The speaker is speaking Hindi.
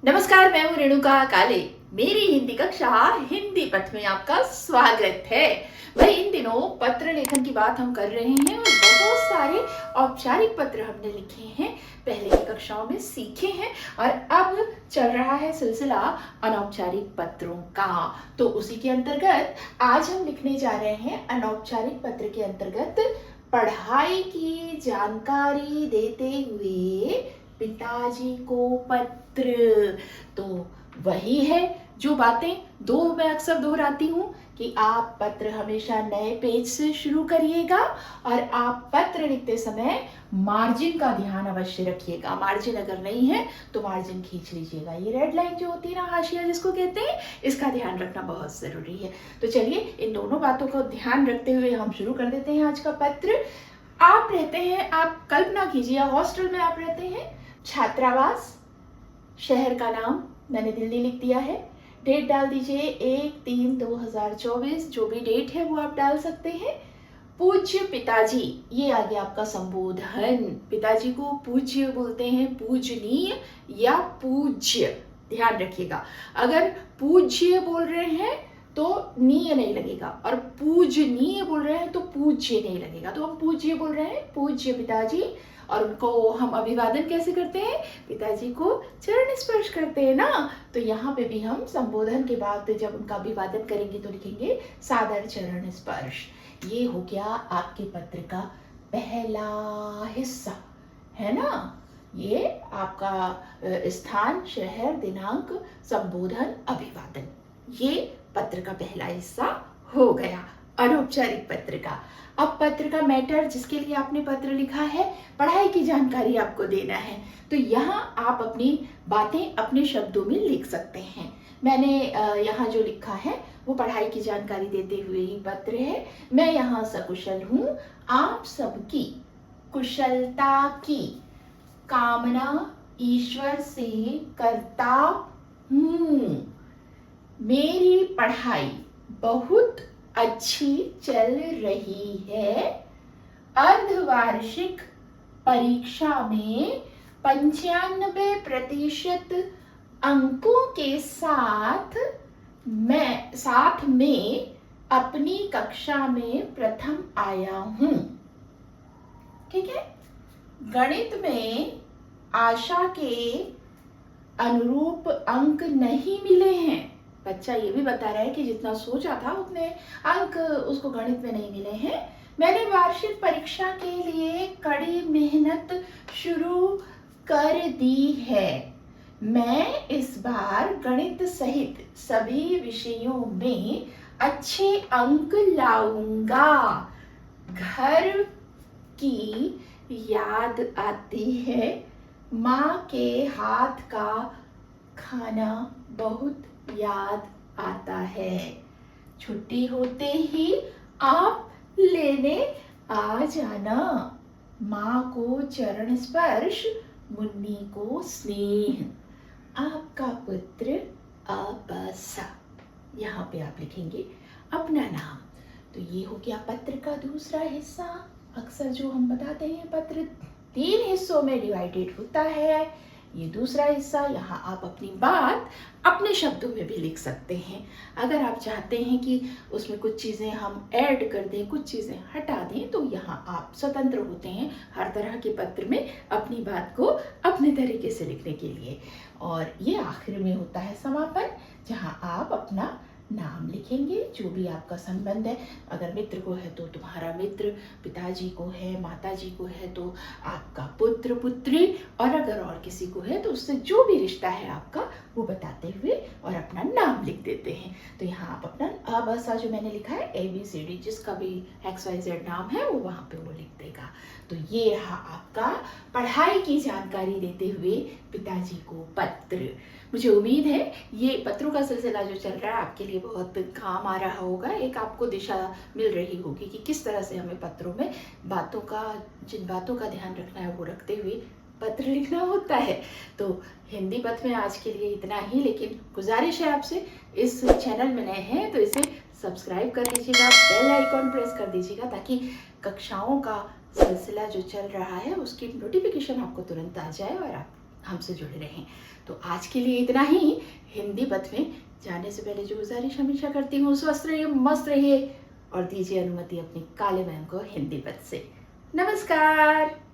नमस्कार, मैं हूँ रेणुका काले। मेरी हिंदी कक्षा हिंदी पथ में आपका स्वागत है। वही इन दिनों पत्र लेखन की बात हम कर रहे हैं और बहुत सारे औपचारिक पत्र हमने लिखे हैं, पहले की कक्षाओं में सीखे हैं और अब चल रहा है सिलसिला अनौपचारिक पत्रों का। तो उसी के अंतर्गत आज हम लिखने जा रहे हैं अनौपचारिक पत्र के अंतर्गत पढ़ाई की जानकारी देते हुए पिताजी को पत्र। तो वही है जो बातें मैं अक्सर दोहराती हूँ कि आप पत्र हमेशा नए पेज से शुरू करिएगा और आप पत्र लिखते समय मार्जिन का ध्यान अवश्य रखिएगा। मार्जिन अगर नहीं है तो मार्जिन खींच लीजिएगा। ये रेड लाइन जो होती है ना, हाशिया जिसको कहते हैं, इसका ध्यान रखना बहुत ज़रूरी है। तो चलिए इन दोनों बातों का ध्यान रखते हुए हम शुरू कर देते हैं आज का पत्र। आप रहते हैं, आप कल्पना कीजिए हॉस्टल में आप रहते हैं, छात्रावास, शहर का नाम मैंने दिल्ली लिख दिया है, डेट डाल दीजिए 1/3/2024, जो भी डेट है वो आप डाल सकते हैं। पूज्य पिताजी, ये आ गया आपका संबोधन। पिताजी को पूज्य बोलते हैं, पूजनीय या पूज्य, ध्यान रखिएगा। अगर पूज्य बोल रहे हैं तो नीय नहीं लगेगा और पूजनीय बोल रहे हैं तो पूज्य नहीं लगेगा। तो हम पूज्य बोल रहे हैं, पूज्य पिताजी, और उनको हम अभिवादन कैसे करते हैं? पिताजी को चरण स्पर्श करते हैं ना। तो यहाँ पे भी हम संबोधन के बाद जब उनका अभिवादन करेंगे तो लिखेंगे सादर चरण स्पर्श। ये हो गया आपके पत्र का पहला हिस्सा, है ना। ये आपका स्थान, शहर, दिनांक, संबोधन, अभिवादन, ये पत्र का पहला हिस्सा हो गया अनौपचारिक पत्र का। अब पत्र का मैटर, जिसके लिए आपने पत्र लिखा है, पढ़ाई की जानकारी आपको देना है, तो यहाँ आप अपनी बातें अपने शब्दों में लिख सकते हैं। मैंने यहाँ जो लिखा है वो पढ़ाई की जानकारी देते हुए ही पत्र है। मैं यहाँ सकुशल हूँ, आप सबकी कुशलता की कामना ईश्वर से करता हूँ। मेरी पढ़ाई बहुत अच्छी चल रही है। अर्धवार्षिक परीक्षा में 95% अंकों के साथ में अपनी कक्षा में प्रथम आया हूँ। ठीक है। गणित में आशा के अनुरूप अंक नहीं मिले हैं। बच्चा ये भी बता रहा है कि जितना सोचा था उतने अंक उसको गणित में नहीं मिले हैं। मैंने वार्षिक परीक्षा के लिए कड़ी मेहनत शुरू कर दी है। मैं इस बार गणित सहित सभी विषयों में अच्छे अंक लाऊंगा। घर की याद आती है, माँ के हाथ का खाना बहुत याद आता है। छुट्टी होते ही आप लेने आ जाना। माँ को चरण स्पर्श, मुन्नी को स्नेह। आपका पुत्र अबसा। यहाँ पे आप लिखेंगे अपना नाम। तो ये हो गया पत्र का दूसरा हिस्सा। अक्सर जो हम बताते हैं पत्र 3 हिस्सों में डिवाइडेड होता है। ये दूसरा हिस्सा, यहाँ आप अपनी बात अपने शब्दों में भी लिख सकते हैं। अगर आप चाहते हैं कि उसमें कुछ चीज़ें हम ऐड कर दें, कुछ चीज़ें हटा दें, तो यहाँ आप स्वतंत्र होते हैं हर तरह के पत्र में अपनी बात को अपने तरीके से लिखने के लिए। और ये आखिर में होता है समापन, जहाँ आप अपना नाम लिखेंगे, जो भी आपका संबंध है। अगर मित्र को है तो तुम्हारा मित्र, पिताजी को है, माताजी को है तो आपका पुत्र पुत्री, और अगर और किसी को है तो उससे जो भी रिश्ता है आपका वो बताते हुए और अपना नाम लिख देते हैं। तो यहाँ आप अपना अबसा जो मैंने लिखा है ABCD, जिसका भी XYZ नाम है वो वहाँ पे वो लिख देगा। तो ये रहा आपका पढ़ाई की जानकारी देते हुए पिताजी को पत्र। मुझे उम्मीद है ये पत्रों का सिलसिला जो चल रहा है आपके लिए बहुत काम आ रहा होगा। एक आपको दिशा मिल रही होगी कि किस तरह से हमें पत्रों में जिन बातों का ध्यान रखना है वो रखते हुए पत्र लिखना होता है। तो हिंदी पथ में आज के लिए इतना ही, लेकिन गुजारिश है आपसे, इस चैनल में नए हैं तो इसे सब्सक्राइब कर लीजिएगा, बेल आइकॉन प्रेस कर दीजिएगा, ताकि कक्षाओं का सिलसिला जो चल रहा है उसकी नोटिफिकेशन आपको तुरंत आ जाए और आप हमसे जुड़े रहें। तो आज के लिए इतना ही। हिंदी पथ में जाने से पहले जो गुजारिश हमेशा करती हूँ, स्वस्थ रहिए, मस्त रहिए और दीजिए अनुमति अपनी काले बहन को हिंदी पथ से। नमस्कार।